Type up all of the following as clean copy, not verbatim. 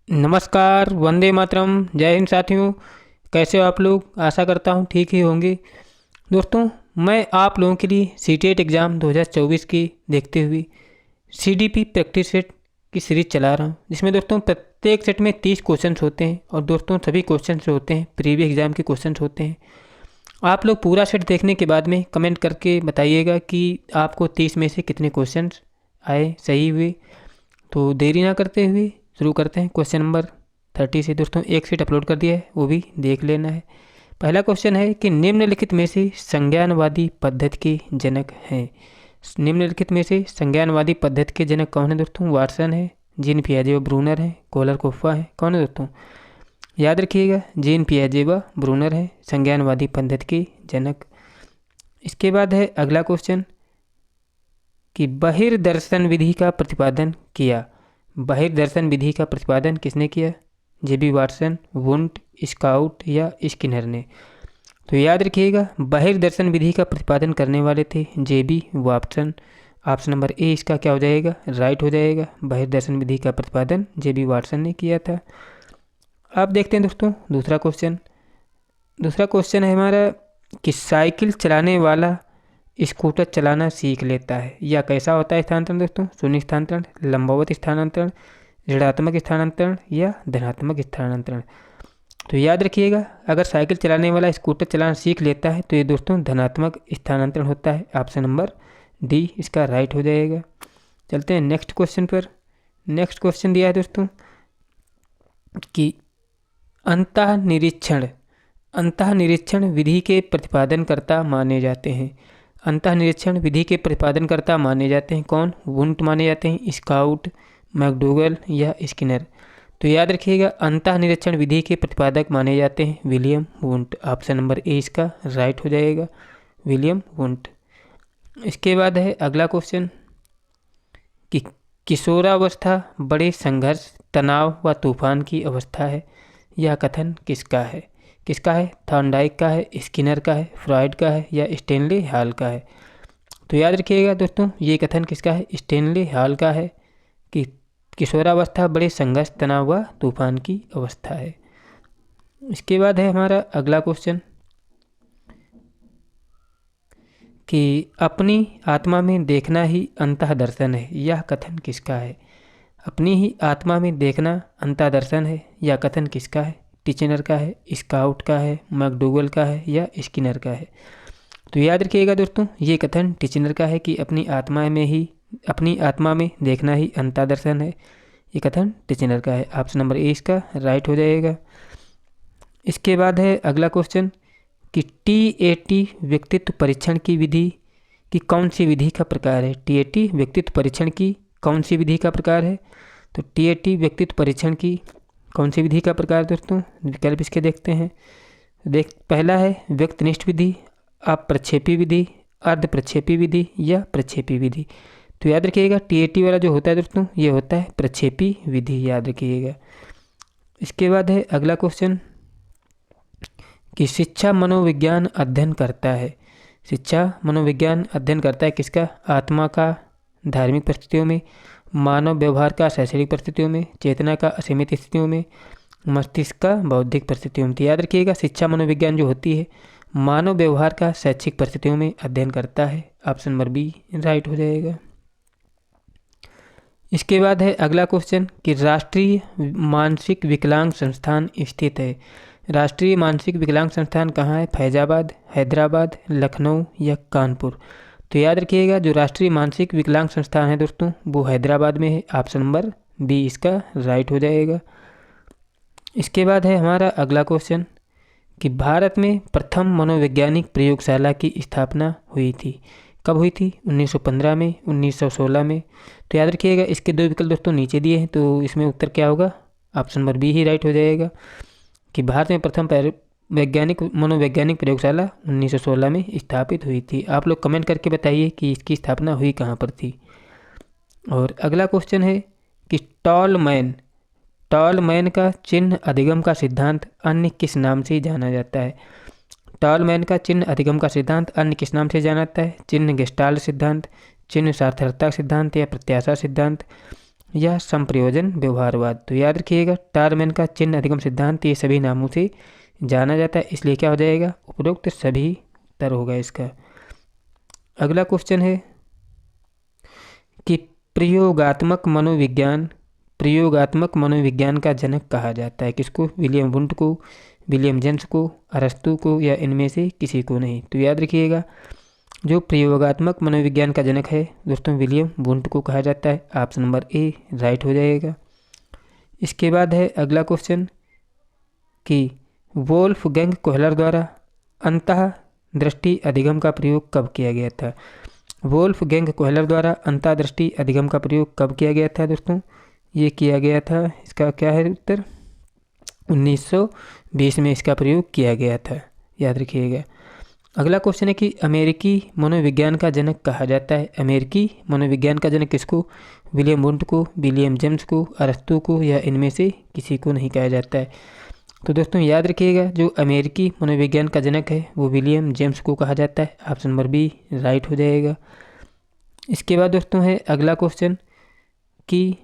नमस्कार, वंदे मातरम, जय हिंद साथियों। कैसे हो आप लोग? आशा करता हूँ ठीक ही होंगे। दोस्तों, मैं आप लोगों के लिए सीटेट एग्ज़ाम 2024 की देखते हुए सीडीपी प्रैक्टिस सेट की सीरीज चला रहा हूँ, जिसमें दोस्तों प्रत्येक सेट में 30 क्वेश्चंस होते हैं और दोस्तों सभी क्वेश्चंस जो होते हैं प्रीवियस एग्ज़ाम के क्वेश्चंस होते हैं। आप लोग पूरा सेट देखने के बाद में कमेंट करके बताइएगा कि आपको 30 में से कितने क्वेश्चंस आए, सही हुए। तो देरी ना करते हुए शुरू करते हैं क्वेश्चन नंबर 30 से। दोस्तों एक सीट अपलोड कर दिया है, वो भी देख लेना है। पहला क्वेश्चन है कि निम्नलिखित में से संज्ञानवादी पद्धति के जनक हैं। निम्नलिखित में से संज्ञानवादी पद्धति के जनक कौन है दोस्तों? वाटसन है, जीन पियाजे व ब्रूनर है, कोलर कोफ्फा है। कौन है दोस्तों? याद रखिएगा, जीन पियाजे व ब्रूनर है संज्ञानवादी पद्धति के जनक। इसके बाद है अगला क्वेश्चन कि बहिर्दर्शन विधि का प्रतिपादन किया। बहिर्दर्शन विधि का प्रतिपादन किसने किया? जेबी वाटसन, वुंट, स्काउट या स्किनर ने। तो याद रखिएगा, बहिर्दर्शन विधि का प्रतिपादन करने वाले थे जेबी वाटसन। ऑप्शन नंबर ए इसका क्या हो जाएगा? राइट हो जाएगा। बहिर्दर्शन विधि का प्रतिपादन जेबी वाटसन ने किया था। अब देखते हैं दोस्तों दूसरा क्वेश्चन। दूसरा क्वेश्चन है हमारा कि साइकिल चलाने वाला स्कूटर चलाना सीख लेता है। या कैसा होता है स्थानांतरण दोस्तों? शून्य स्थानांतरण, लंबवत स्थानांतरण, ऋणात्मक स्थानांतरण या धनात्मक स्थानांतरण। तो याद रखिएगा, अगर साइकिल चलाने वाला स्कूटर चलाना सीख लेता है तो ये दोस्तों धनात्मक स्थानांतरण होता है। ऑप्शन नंबर डी इसका राइट हो जाएगा। चलते हैं नेक्स्ट क्वेश्चन पर। नेक्स्ट क्वेश्चन दिया है दोस्तों कि अंतः निरीक्षण विधि के प्रतिपादनकर्ता माने जाते हैं। अंतः निरीक्षण विधि के प्रतिपादनकर्ता माने जाते हैं कौन? वुंट माने जाते हैं, स्काउट, मैकडूगल या स्किनर। तो याद रखिएगा, अंतः निरीक्षण विधि के प्रतिपादक माने जाते हैं William Wundt. Option number A इसका राइट हो जाएगा, विलियम वुंट। इसके बाद है अगला क्वेश्चन कि किशोरावस्था बड़े संघर्ष, तनाव व तूफान की अवस्था है। यह कथन किसका है? किसका है? थॉर्नडाइक का है, स्किनर का है, फ्रॉइड का है या स्टेनले हॉल का है? तो याद रखिएगा दोस्तों, ये कथन किसका है? स्टेनले हॉल का है कि किशोरावस्था बड़े संघर्ष, तनाव व तूफान की अवस्था है। इसके बाद है हमारा अगला क्वेश्चन कि अपनी आत्मा में देखना ही अंतः दर्शन है। यह कथन किसका है? अपनी ही आत्मा में देखना अंतः दर्शन है, यह कथन किसका है? टिचनर का है, स्काउट का है, मैकडूगल का है या स्किनर का है? तो याद रखिएगा दोस्तों, ये कथन टिचनर का है कि अपनी आत्मा में देखना ही अंतः दर्शन है। ये कथन टिचनर का है। ऑप्शन नंबर ए इसका राइट हो जाएगा। इसके बाद है अगला क्वेश्चन कि टीएटी व्यक्तित्व परीक्षण की विधि की कौन सी विधि का प्रकार है? टीएटी व्यक्तित्व परीक्षण की कौन सी विधि का प्रकार है? तो टीएटी व्यक्तित्व परीक्षण की कौन सी विधि का प्रकार दोस्तों? विकल्प इसके देखते हैं। पहला है व्यक्तिनिष्ठ विधि, अप्रक्षेपी विधि, अर्ध प्रक्षेपी विधि या प्रक्षेपी विधि। तो याद रखिएगा, टीएटी वाला जो होता है दोस्तों, ये होता है प्रक्षेपी विधि, याद रखिएगा। इसके बाद है अगला क्वेश्चन कि शिक्षा मनोविज्ञान अध्ययन करता है। शिक्षा मनोविज्ञान अध्ययन करता है किसका? आत्मा का धार्मिक परिस्थितियों में, मानव व्यवहार का शैक्षणिक परिस्थितियों में, चेतना का असीमित स्थितियों में, मस्तिष्क का बौद्धिक परिस्थितियों में। तो याद रखिएगा, शिक्षा मनोविज्ञान जो होती है मानव व्यवहार का शैक्षिक परिस्थितियों में अध्ययन करता है। ऑप्शन नंबर बी राइट हो जाएगा। इसके बाद है अगला क्वेश्चन कि राष्ट्रीय मानसिक विकलांग संस्थान स्थित है। राष्ट्रीय मानसिक विकलांग संस्थान कहाँ है? फैजाबाद, हैदराबाद, लखनऊ या कानपुर? तो याद रखिएगा, जो राष्ट्रीय मानसिक विकलांग संस्थान है दोस्तों, वो हैदराबाद में है। ऑप्शन नंबर बी इसका राइट हो जाएगा। इसके बाद है हमारा अगला क्वेश्चन कि भारत में प्रथम मनोवैज्ञानिक प्रयोगशाला की स्थापना हुई थी। कब हुई थी? 1915 में, 1916 में? तो याद रखिएगा, इसके दो विकल्प दोस्तों नीचे दिए हैं, तो इसमें उत्तर क्या होगा? ऑप्शन नंबर बी ही राइट हो जाएगा कि भारत में प्रथम मनोवैज्ञानिक प्रयोगशाला 1916 में स्थापित हुई थी। आप लोग कमेंट करके बताइए कि इसकी स्थापना हुई कहाँ पर थी। और अगला क्वेश्चन है कि टॉलमैन का चिन्ह अधिगम का सिद्धांत अन्य किस नाम से जाना जाता है? टॉलमैन का चिन्ह अधिगम का सिद्धांत अन्य किस नाम से जाना जाता है? चिन्ह गेस्टाल्ट सिद्धांत, चिन्ह सार्थकता सिद्धांत या प्रत्याशा सिद्धांत या संप्रयोजन व्यवहारवाद। तो याद रखिएगा टारमैन का चिन्ह अधिगम सिद्धांत ये सभी नामों से जाना जाता है, इसलिए क्या हो जाएगा उपरोक्त सभी उत्तर होगा इसका। अगला क्वेश्चन है कि प्रयोगात्मक मनोविज्ञान का जनक कहा जाता है किसको? विलियम वुंट को, विलियम जेम्स को, अरस्तू को या इनमें से किसी को नहीं। तो याद रखिएगा जो प्रयोगात्मक मनोविज्ञान का जनक है दोस्तों विलियम वुंट को कहा जाता है। ऑप्शन नंबर ए राइट हो जाएगा। इसके बाद है अगला क्वेश्चन कि वोल्फगैंग कोहलर द्वारा अंतः दृष्टि अधिगम का प्रयोग कब किया गया था? वोल्फगैंग कोहलर द्वारा अंतःदृष्टि अधिगम का प्रयोग कब किया गया था दोस्तों? ये किया गया था, इसका क्या है उत्तर, 1920 में इसका प्रयोग किया गया था, याद रखिएगा। अगला क्वेश्चन है कि अमेरिकी मनोविज्ञान का जनक कहा जाता है। अमेरिकी मनोविज्ञान का जनक किसको? विलियम वुंट को, विलियम जेम्स को, अरस्तू को या इनमें से किसी को नहीं कहा जाता है। तो दोस्तों याद रखिएगा जो अमेरिकी मनोविज्ञान का जनक है वो विलियम जेम्स को कहा जाता है। ऑप्शन नंबर बी राइट हो जाएगा। इसके बाद दोस्तों है अगला क्वेश्चन कि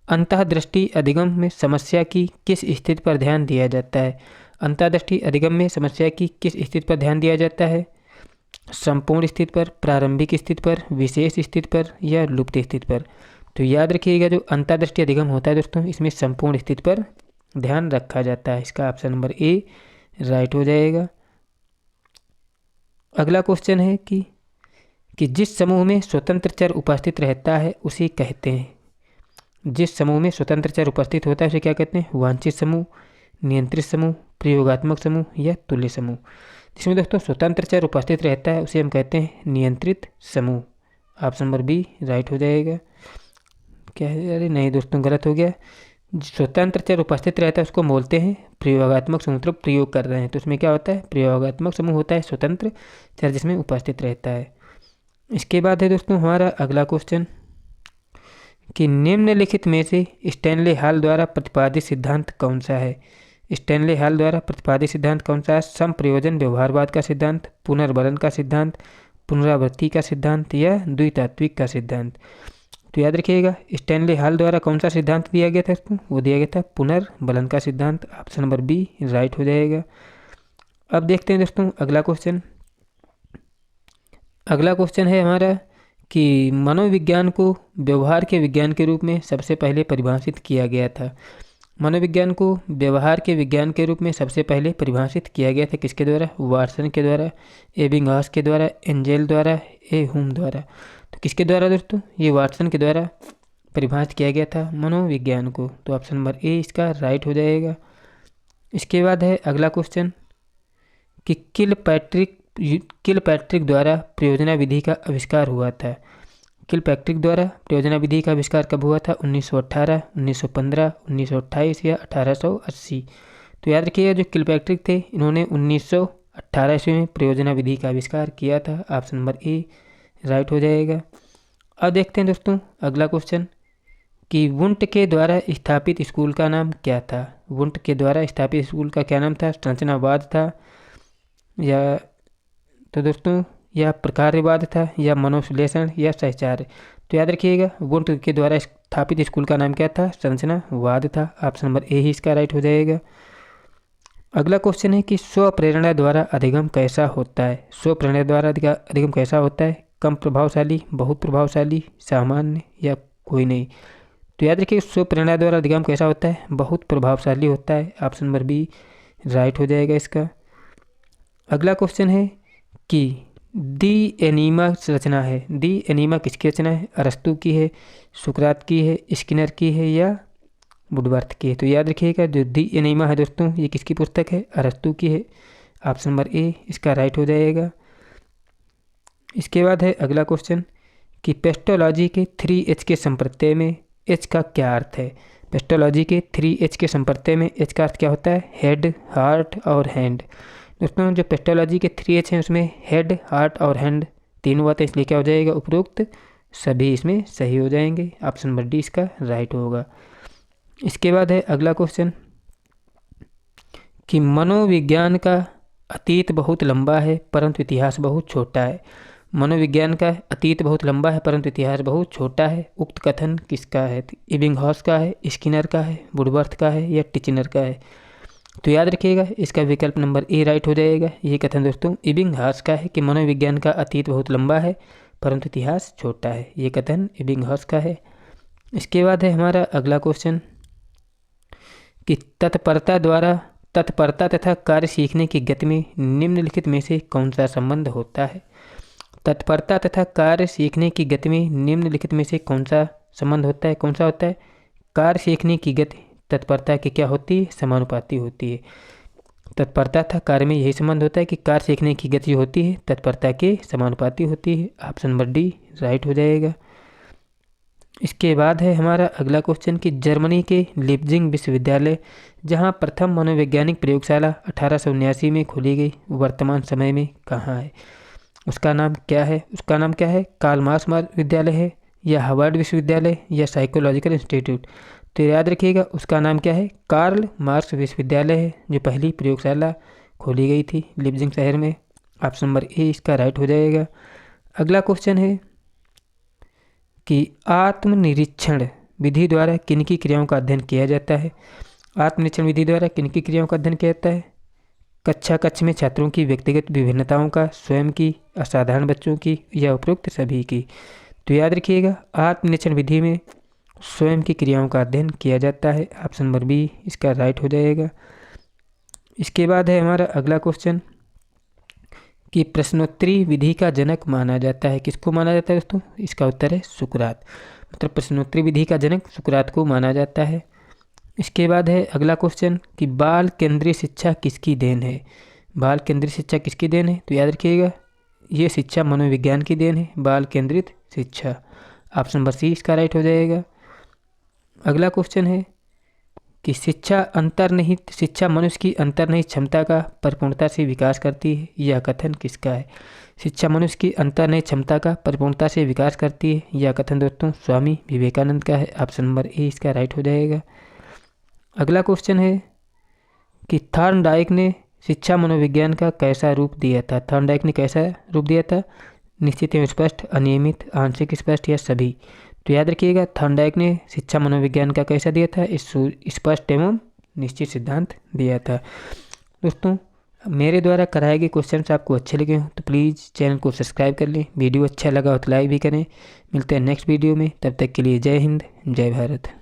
अंतःदृष्टि अधिगम में समस्या की किस स्थिति पर ध्यान दिया जाता है? अंतःदृष्टि अधिगम में समस्या की किस स्थिति पर ध्यान दिया जाता है? संपूर्ण स्थिति पर, प्रारंभिक स्थिति पर, विशेष स्थिति पर या लुप्त स्थिति पर? तो याद रखिएगा जो अंतःदृष्टि अधिगम होता है दोस्तों इसमें संपूर्ण स्थिति पर ध्यान रखा जाता है। इसका ऑप्शन नंबर ए राइट हो जाएगा। अगला क्वेश्चन है कि जिस समूह में स्वतंत्र चर उपस्थित रहता है उसे कहते हैं, जिस समूह में स्वतंत्र चर उपस्थित होता है उसे क्या कहते हैं? वांछित समूह, नियंत्रित समूह, प्रयोगात्मक समूह या तुल्य समूह। जिसमें दोस्तों स्वतंत्र चर उपस्थित रहता है उसे हम कहते हैं नियंत्रित समूह। ऑप्शन नंबर बी राइट हो जाएगा। क्या है? अरे नहीं दोस्तों गलत हो गया। स्वतंत्र चर उपस्थित रहता है उसको बोलते हैं प्रयोगात्मक समूह, मतलब प्रयोग कर रहे हैं तो उसमें क्या होता है प्रयोगात्मक समूह होता है स्वतंत्र चर जिसमें उपस्थित रहता है। इसके बाद है दोस्तों हमारा अगला क्वेश्चन कि निम्नलिखित में से स्टैनले हॉल द्वारा प्रतिपादित सिद्धांत कौन सा है? स्टैनले हॉल द्वारा प्रतिपादित सिद्धांत कौन सा है? संप्रयोजन व्यवहारवाद का सिद्धांत, पुनर्बलन का सिद्धांत, पुनरावृत्ति का सिद्धांत या द्वितात्विक का सिद्धांत? तो याद रखिएगा स्टैनले हॉल द्वारा कौन सा सिद्धांत दिया गया था इसको? वो दिया गया था पुनर्बलन का सिद्धांत। ऑप्शन नंबर बी राइट हो जाएगा। अब देखते हैं दोस्तों अगला क्वेश्चन। अगला क्वेश्चन है हमारा कि मनोविज्ञान को व्यवहार के विज्ञान के रूप में सबसे पहले परिभाषित किया गया था। मनोविज्ञान को व्यवहार के विज्ञान के रूप में सबसे पहले परिभाषित किया गया था किसके द्वारा? वाटसन के द्वारा, एबिंगहॉस के द्वारा, एंजेल द्वारा, ए हुम द्वारा। तो किसके द्वारा दोस्तों? ये वाटसन के द्वारा परिभाषित किया गया था मनोविज्ञान को। तो ऑप्शन नंबर ए इसका राइट हो जाएगा। इसके बाद है अगला क्वेश्चन कि किलपैट्रिक द्वारा प्रयोजना विधि का आविष्कार हुआ था। किलपैट्रिक द्वारा प्रयोजना विधि का आविष्कार कब हुआ था? 1918, 1915, 1928 या 1880? तो याद रखिएगा जो किलपैट्रिक थे इन्होंने 1918 ईस्वी में प्रयोजना विधि का आविष्कार किया था। ऑप्शन नंबर ए राइट हो जाएगा। अब देखते हैं दोस्तों अगला क्वेश्चन कि वुंट के द्वारा स्थापित स्कूल का नाम क्या था? वुंट के द्वारा स्थापित स्कूल का क्या नाम था? संरचनावाद था या तो दोस्तों या प्रकार्यवाद था या मनोविश्लेषण या सहचार्य? तो याद रखिएगा वुंट के द्वारा स्थापित स्कूल का नाम क्या था? संरचनावाद था। ऑप्शन नंबर ए ही इसका राइट हो जाएगा। अगला क्वेश्चन है कि स्वप्रेरणा द्वारा अधिगम कैसा होता है? स्वप्रेरणा द्वारा अधिगम कैसा होता है? कम प्रभावशाली, बहुत प्रभावशाली, सामान्य या कोई नहीं? तो याद रखिए स्वप्रेरणा द्वारा अधिगम कैसा होता है? बहुत प्रभावशाली होता है। ऑप्शन नंबर बी राइट हो जाएगा इसका। अगला क्वेश्चन है कि दी एनीमा रचना है, दी एनीमा किसकी रचना है? अरस्तू की है, सुकरात की है, स्किनर की है या वुडवर्थ की है? तो याद रखिएगा जो दी एनीमा है दोस्तों ये किसकी पुस्तक है? अरस्तू की है। ऑप्शन नंबर ए इसका राइट हो जाएगा। इसके बाद है अगला क्वेश्चन कि पेस्टोलॉजी के 3H के संप्रत्यय में H का क्या अर्थ है? पेस्टोलॉजी के 3H के संप्रत्यय में H का अर्थ क्या होता है? हेड, हार्ट और हैंड। दोस्तों जो पेस्टोलॉजी के 3H हैं उसमें हेड, हार्ट और हैंड तीनों आते हैं, इसलिए क्या हो जाएगा उपरोक्त सभी इसमें सही हो जाएंगे। ऑप्शन नंबर डी इसका राइट होगा। इसके बाद है अगला क्वेश्चन कि मनोविज्ञान का अतीत बहुत लंबा है परंतु इतिहास बहुत छोटा है। मनोविज्ञान का अतीत बहुत लंबा है परंतु इतिहास बहुत छोटा है। उक्त कथन किसका है? तो इबिंगहॉस का है, स्किनर का है, वुडवर्थ का है या टिचनर का है? तो याद रखिएगा इसका विकल्प नंबर ए राइट हो जाएगा। ये कथन दोस्तों इबिंगहॉस का है कि मनोविज्ञान का अतीत बहुत लंबा है परंतु इतिहास छोटा है। ये कथन इबिंगहॉस का है। इसके बाद है हमारा अगला क्वेश्चन कि तत्परता तथा कार्य सीखने की गति में निम्नलिखित में से कौन सा संबंध होता है? तत्परता तथा कार्य सीखने की गति में निम्नलिखित में से कौन सा संबंध होता है? कौन सा होता है? कार्य सीखने की गति तत्परता की क्या होती है? समानुपाती होती है। तत्परता तथा कार्य में यही संबंध होता है कि कार्य सीखने की गति होती है तत्परता के समानुपाती होती है। ऑप्शन नंबर डी राइट हो जाएगा। इसके बाद है हमारा अगला क्वेश्चन कि जर्मनी के लिप्जिंग विश्वविद्यालय जहां प्रथम मनोवैज्ञानिक प्रयोगशाला 1879 में खोली गई वर्तमान समय में कहाँ है? उसका नाम क्या है? उसका नाम क्या है? कार्ल मार्क्स विश्वविद्यालय है या हार्वर्ड विश्वविद्यालय या साइकोलॉजिकल इंस्टीट्यूट? तो याद रखिएगा उसका नाम क्या है? कार्ल मार्क्स विश्वविद्यालय है जो पहली प्रयोगशाला खोली गई थी लिप्जिंग शहर में। ऑप्शन नंबर ए इसका राइट हो जाएगा। अगला क्वेश्चन है कि आत्मनिरीक्षण विधि द्वारा किनकी क्रियाओं का अध्ययन किया जाता है? आत्मनिरीक्षण विधि द्वारा किनकी क्रियाओं का अध्ययन किया जाता है? कक्षा में छात्रों की व्यक्तिगत विभिन्नताओं का, स्वयं की, असाधारण बच्चों की या उपरोक्त सभी की? तो याद रखिएगा आत्मनिरीक्षण विधि में स्वयं की क्रियाओं का अध्ययन किया जाता है। ऑप्शन नंबर बी इसका राइट हो जाएगा। इसके बाद है हमारा अगला क्वेश्चन कि प्रश्नोत्तरी विधि का जनक माना जाता है। किसको माना जाता है दोस्तों? इसका उत्तर है सुकरात। मतलब प्रश्नोत्तरी विधि का जनक सुकरात को माना जाता है। इसके बाद है अगला क्वेश्चन कि बाल केंद्रीय शिक्षा किसकी देन है? बाल केंद्रीय शिक्षा किसकी देन है? तो याद रखिएगा ये शिक्षा मनोविज्ञान की देन है, बाल केंद्रित शिक्षा। ऑप्शन नंबर सी इसका राइट हो जाएगा। अगला क्वेश्चन है कि शिक्षा मनुष्य की अंतर्निहित क्षमता का परिपूर्णता से विकास करती है। यह कथन किसका है? शिक्षा मनुष्य की अंतर्निहित क्षमता का परिपूर्णता से विकास करती है। यह कथन दोस्तों स्वामी विवेकानंद का है। ऑप्शन नंबर ए इसका राइट हो जाएगा। अगला क्वेश्चन है कि थॉर्नडाइक ने शिक्षा मनोविज्ञान का कैसा रूप दिया था? थॉर्नडाइक ने कैसा रूप दिया था? निश्चित एवं स्पष्ट, अनियमित, आंशिक स्पष्ट या सभी? तो याद रखिएगा थॉर्नडाइक ने शिक्षा मनोविज्ञान का कैसा दिया था? स्पष्ट एवं निश्चित सिद्धांत दिया था। दोस्तों मेरे द्वारा कराए गए क्वेश्चंस आपको अच्छे लगे हों तो प्लीज़ चैनल को सब्सक्राइब कर लें। वीडियो अच्छा लगा हो तो लाइक भी करें। मिलते हैं नेक्स्ट वीडियो में, तब तक के लिए जय हिंद, जय भारत।